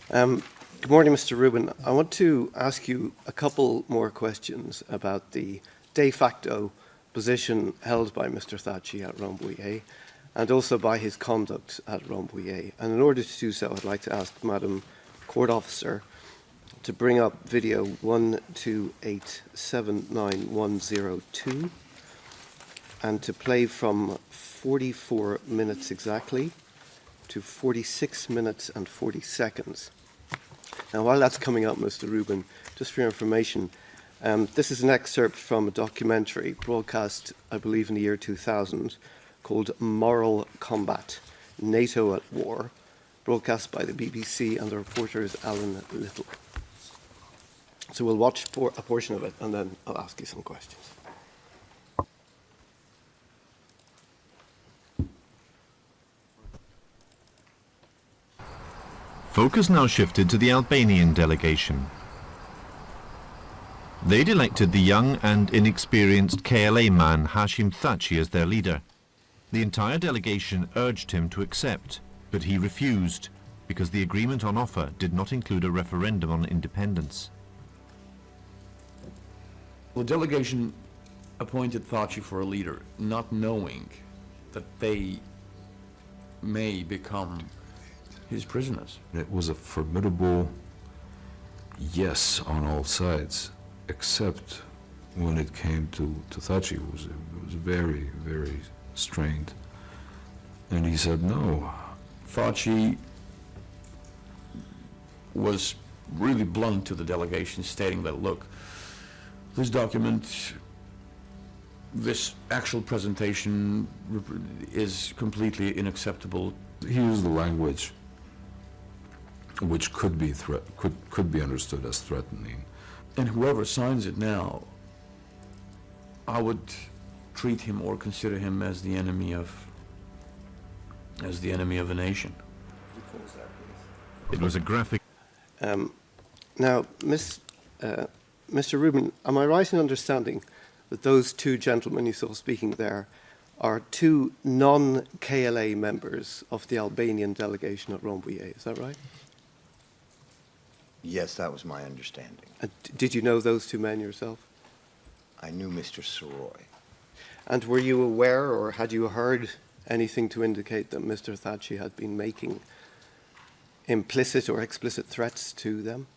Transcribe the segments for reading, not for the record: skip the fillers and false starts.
Good morning, Mr. Rubin. I want to ask you a couple more questions about the de facto position held by Mr. Thaçit at Rambuje and also by his conduct at Rambuje. And in order to do so, I'd like to ask Madam Court Officer to bring up video 128790102 and to play from 44 minutes exactly to 46 minutes and 40 seconds. Now, while that's coming up, Mr. Rubin, just for your information, this is an excerpt from a documentary broadcast, I believe, in the year 2000 called Moral Combat, NATO at War, broadcast by the BBC, and the reporter is Alan Little. So we'll watch a portion of it and then I'll ask you some questions. Focus now shifted to the Albanian delegation. They'd elected the young and inexperienced KLA man Hashim Thaçit as their leader. The entire delegation urged him to accept, but he refused because the agreement on offer did not include a referendum on independence. The delegation appointed Thaçit for a leader, not knowing that they may become his prisoners. It was a formidable yes on all sides, except when it came to Thaçit. It was very, very strained. And he said no. Thaçit was really blunt to the delegation, stating that, look, this document, this actual presentation is completely unacceptable. He used the language which could be understood as threatening. And whoever signs it now, I would treat him or consider him as the enemy of a nation. It was a graphic. Now, Mr. Rubin, am I right in understanding that those two gentlemen you saw speaking there are two non-KLA members of the Albanian delegation at Rambuje? Is that right? Yes, that was my understanding. Did you know those two men yourself? I knew Mr. Surroit. And were you aware or had you heard anything to indicate that Mr. Thaçit had been making implicit or explicit threats to them?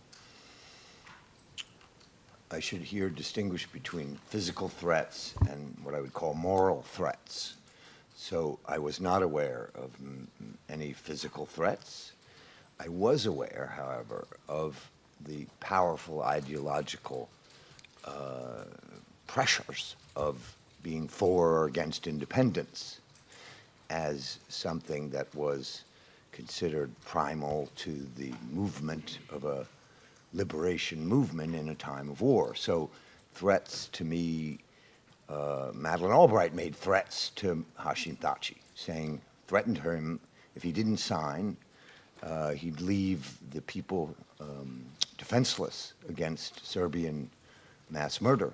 I should here distinguish between physical threats and what I would call moral threats. So I was not aware of any physical threats. I was aware, however, of the powerful ideological pressures of being for or against independence as something that was considered primal to the movement of a liberation movement in a time of war. So threats to me, Madeleine Albright made threats to Hashim Thaçit, threatened him if he didn't sign, he'd leave the people defenseless against Serbian mass murder.